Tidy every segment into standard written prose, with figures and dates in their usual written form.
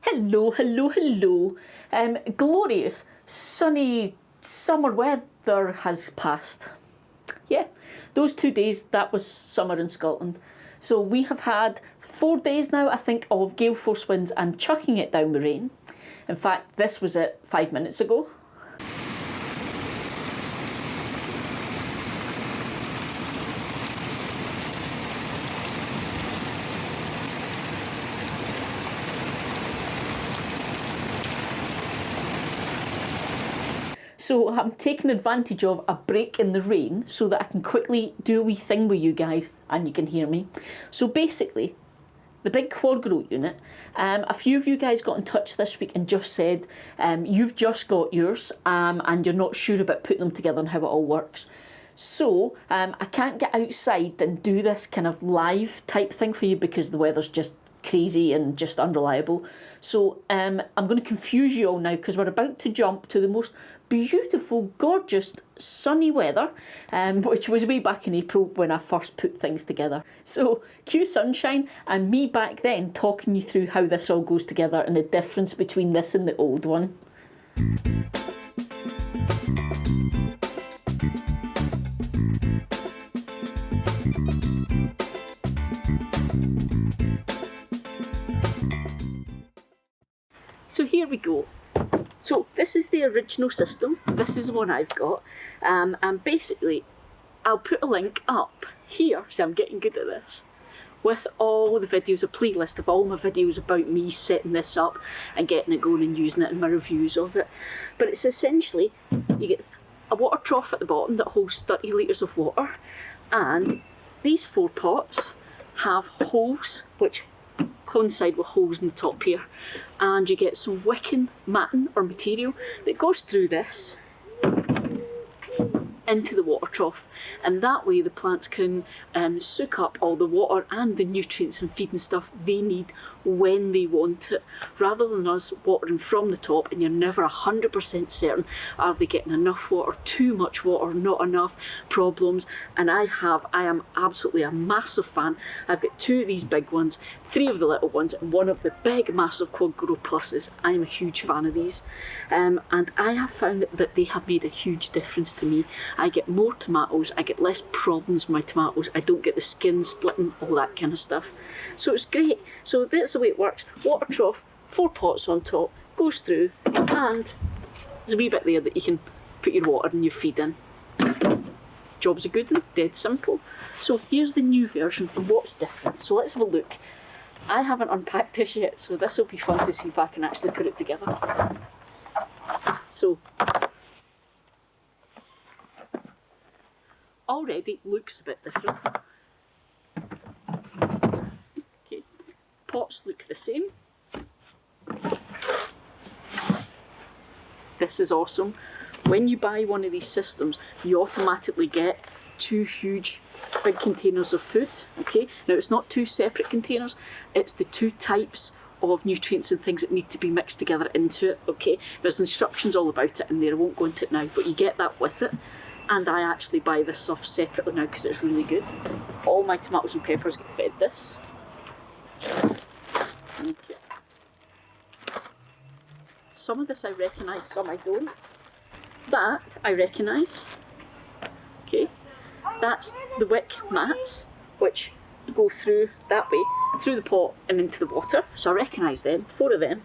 Hello, hello, hello. Glorious, sunny summer weather has passed. Yeah, those 2 days, that was summer in Scotland. So we have had 4 days now, I think, of gale force winds and chucking it down with rain. In fact, this was it 5 minutes ago. So I'm taking advantage of a break in the rain so that I can quickly do a wee thing with you guys and you can hear me. So basically, the big quadgrow unit, a few of you guys got in touch this week and just said you've just got yours and you're not sure about putting them together and how it all works. So I can't get outside and do this kind of live type thing for you because the weather's just crazy and just unreliable. So I'm going to confuse you all now because we're about to jump to the most beautiful, gorgeous, sunny weather, which was way back in April when I first put things together. So cue sunshine and me back then talking you through how this all goes together and the difference between this and the old one. So here we go. So this is the original system. This is the one I've got. And basically, I'll put a link up here, so I'm getting good at this, with all the videos, a playlist of all my videos about me setting this up and getting it going and using it and my reviews of it. But it's essentially, you get a water trough at the bottom that holds 30 litres of water, and these 4 pots have holes which coincide with holes in the top here, and you get some wicking matting or material that goes through this into the water trough, and that way the plants can soak up all the water and the nutrients and feed and stuff they need when they want it, rather than us watering from the top and you're never 100% certain are they getting enough water, too much water, not enough, problems. And I am absolutely a massive fan. I've got 2 of these big ones, 3 of the little ones, and 1 of the big massive quadgrow pluses. I'm a huge fan of these, and I have found that they have made a huge difference to me. I get more tomatoes, I get less problems with my tomatoes, I don't get the skin splitting, all that kind of stuff. So it's great. So that's the way it works. Water trough, 4 pots on top, goes through, and there's a wee bit there that you can put your water and your feed in. Job's a good one, dead simple. So here's the new version and what's different. So let's have a look. I haven't unpacked this yet, so this will be fun to see if I can actually put it together. So, already looks a bit different. Okay, pots look the same. This is awesome. When you buy one of these systems, you automatically get 2 huge big containers of food. Okay, now it's not 2 separate containers, it's the 2 types of nutrients and things that need to be mixed together into it. Okay, there's instructions all about it in there, I won't go into it now, but you get that with it. And I actually buy this stuff separately now because it's really good. All my tomatoes and peppers get fed this. Okay. Some of this I recognise, some I don't. That I recognise. Okay, that's the wick mats which go through that way, through the pot and into the water. So I recognise them, 4 of them.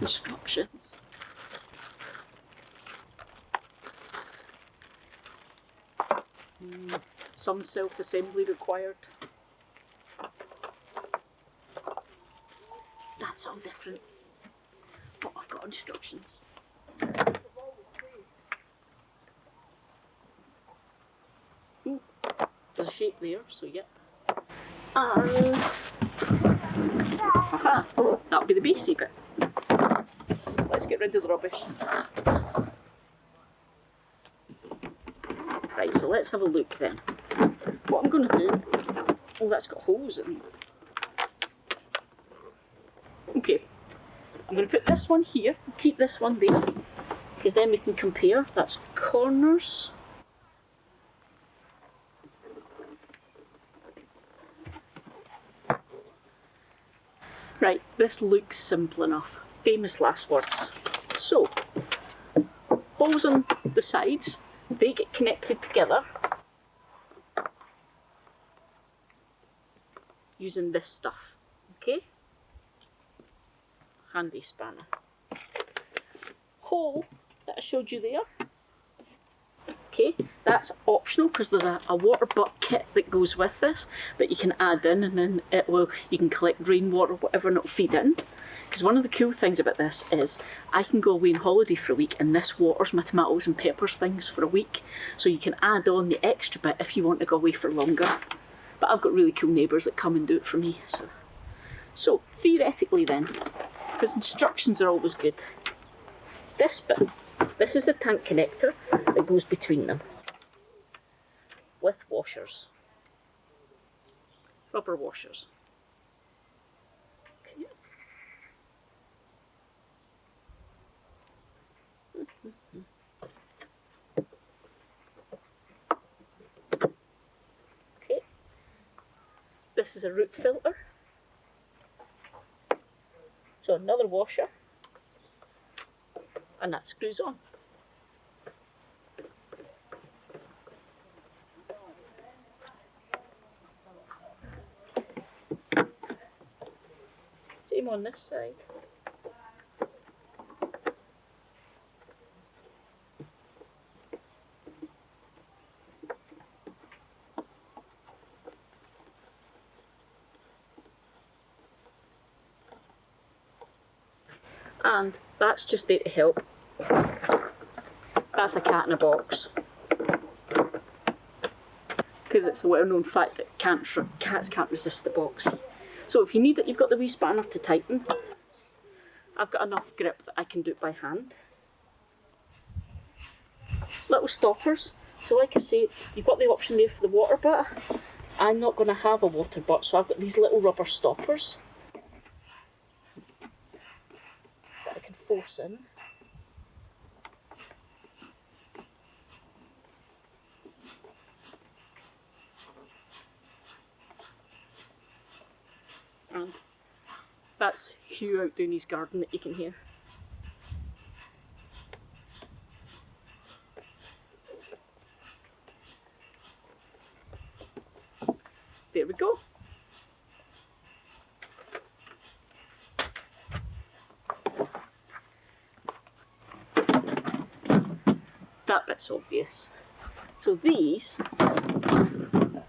Instructions. Some self-assembly required. That's all different, but I've got instructions. Ooh, there's a shape there, so yeah. And aha, that'll be the basey bit. Let's get rid of the rubbish. Right, so let's have a look then. What I'm going to do, oh, that's got holes in it. Okay, I'm going to put this one here, keep this one there, because then we can compare. That's corners. Right, this looks simple enough. Famous last words. So, holes on the sides, they get connected together using this stuff, okay? Handy spanner. Hole that I showed you there, okay, that's optional because there's a water butt kit that goes with this that you can add in, and then you can collect rainwater, whatever, and it'll feed in. Because one of the cool things about this is I can go away on holiday for a week and this waters my tomatoes and peppers things for a week. So you can add on the extra bit if you want to go away for longer. But I've got really cool neighbours that come and do it for me. So theoretically then, because instructions are always good, this bit, this is the tank connector that goes between them with washers, rubber washers. Okay, this is a root filter, so another washer, and that screws on. Same on this side. And that's just there to help. That's a cat in a box. Because it's a well-known fact that cats can't resist the box. So if you need it, you've got the wee spanner to tighten. I've got enough grip that I can do it by hand. Little stoppers. So like I say, you've got the option there for the water butt. I'm not going to have a water butt, so I've got these little rubber stoppers that I can force in. And that's Hugh out doing his garden that you can hear. There we go. That bit's obvious. So these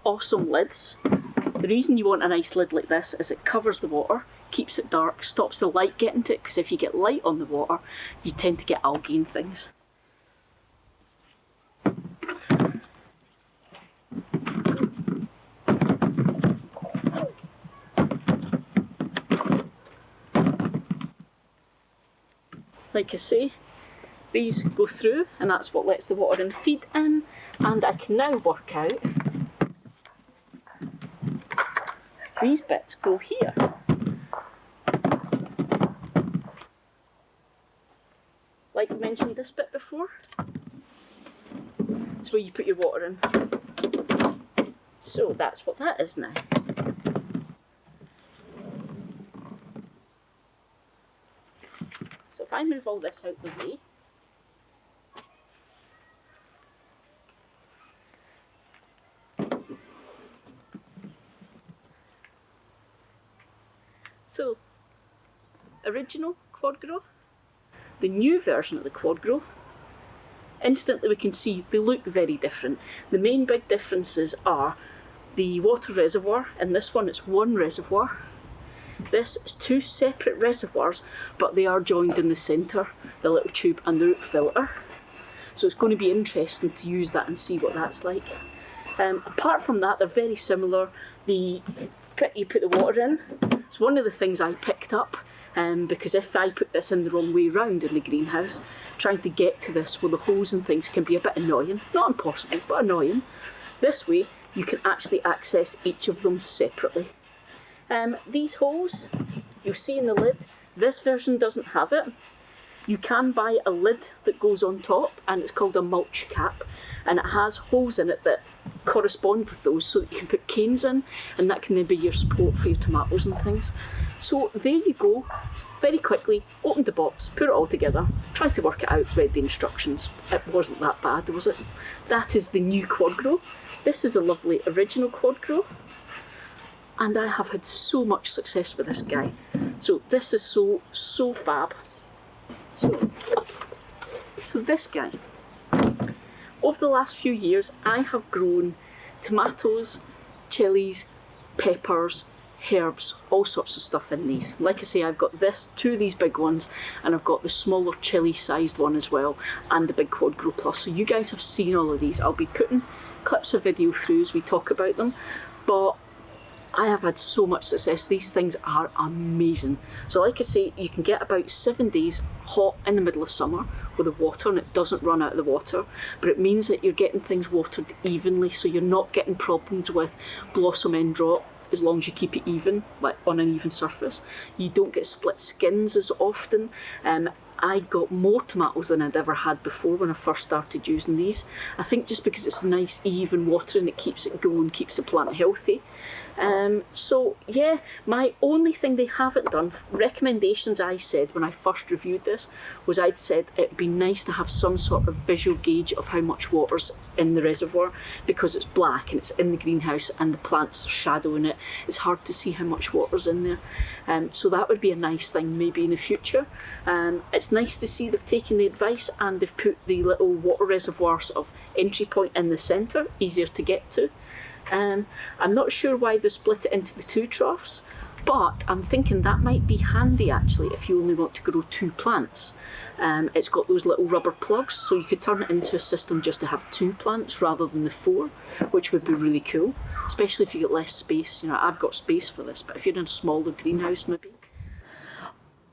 awesome lids, the reason you want a nice lid like this is it covers the water, keeps it dark, stops the light getting to it, because if you get light on the water, you tend to get algae and things. Like I say, these go through and that's what lets the water and feed in, and I can now work out these bits go here. Like I mentioned this bit before, it's where you put your water in. So that's what that is now. So if I move all this out the way, so original quadgrow, the new version of the quadgrow, instantly we can see they look very different. The main big differences are the water reservoir. In this one it's one reservoir. This is two separate reservoirs, but they are joined in the centre, the little tube and the root filter. So it's going to be interesting to use that and see what that's like. Apart from that, they're very similar. The pit you put the water in, it's one of the things I picked up, because if I put this in the wrong way round in the greenhouse, trying to get to this with the hose and things can be a bit annoying. Not impossible, but annoying. This way, you can actually access each of them separately. These holes, you'll see in the lid, this version doesn't have it. You can buy a lid that goes on top, and it's called a mulch cap, and it has holes in it that correspond with those, so that you can put canes in, and that can then be your support for your tomatoes and things. So there you go. Very quickly, opened the box, put it all together, tried to work it out, read the instructions. It wasn't that bad, was it? That is the new quadgrow. This is a lovely original quadgrow, and I have had so much success with this guy. So this is so fab. So this guy, over the last few years, I have grown tomatoes, chilies, peppers, herbs, all sorts of stuff in these. Like I say, I've got two of these big ones, and I've got the smaller chili sized one as well, and the big quadgrow plus. So you guys have seen all of these. I'll be putting clips of video through as we talk about them, but I have had so much success. These things are amazing. So like I say, you can get about 7 days hot in the middle of summer with the water, and it doesn't run out of the water, but it means that you're getting things watered evenly, so you're not getting problems with blossom end rot as long as you keep it even, like on an even surface. You don't get split skins as often. I got more tomatoes than I'd ever had before when I first started using these. I think just because it's nice even watering, it keeps it going, keeps the plant healthy. So yeah, my only thing they haven't done, recommendations I said when I first reviewed this, was I'd said it'd be nice to have some sort of visual gauge of how much water's in the reservoir, because it's black and it's in the greenhouse and the plant's shadowing it. It's hard to see how much water's in there. So that would be a nice thing maybe in the future. It's nice to see they've taken the advice and they've put the little water reservoir sort of entry point in the centre, easier to get to. I'm not sure why they split it into the 2 troughs, but I'm thinking that might be handy actually if you only want to grow 2 plants. It's got those little rubber plugs, so you could turn it into a system just to have 2 plants rather than the 4, which would be really cool, especially if you get less space. You know, I've got space for this, but if you're in a smaller greenhouse maybe.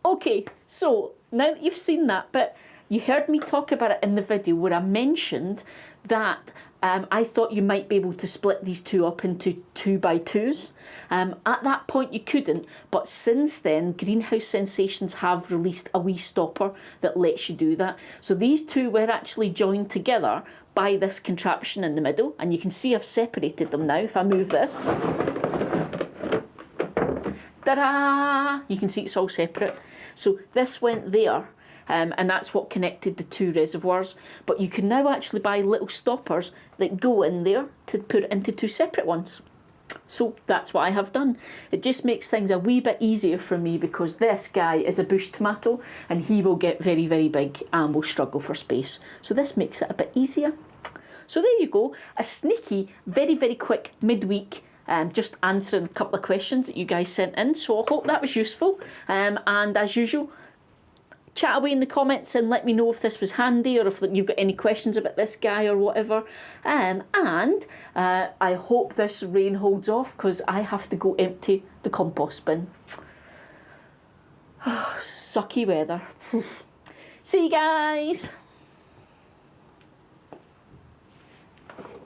Okay, so now that you've seen that, but you heard me talk about it in the video where I mentioned that I thought you might be able to split these 2 up into 2x2s. At that point you couldn't, but since then Greenhouse Sensations have released a wee stopper that lets you do that. So these 2 were actually joined together by this contraption in the middle, and you can see I've separated them now. If I move this, ta-da! You can see it's all separate. So this went there. And that's what connected the 2 reservoirs. But you can now actually buy little stoppers that go in there to put it into 2 separate ones. So that's what I have done. It just makes things a wee bit easier for me, because this guy is a bush tomato and he will get very, very big and will struggle for space. So this makes it a bit easier. So there you go, a sneaky, very, very quick midweek just answering a couple of questions that you guys sent in. So I hope that was useful. And as usual, chat away in the comments and let me know if this was handy, or if you've got any questions about this guy or whatever. And I hope this rain holds off, because I have to go empty the compost bin. Sucky weather. See you guys.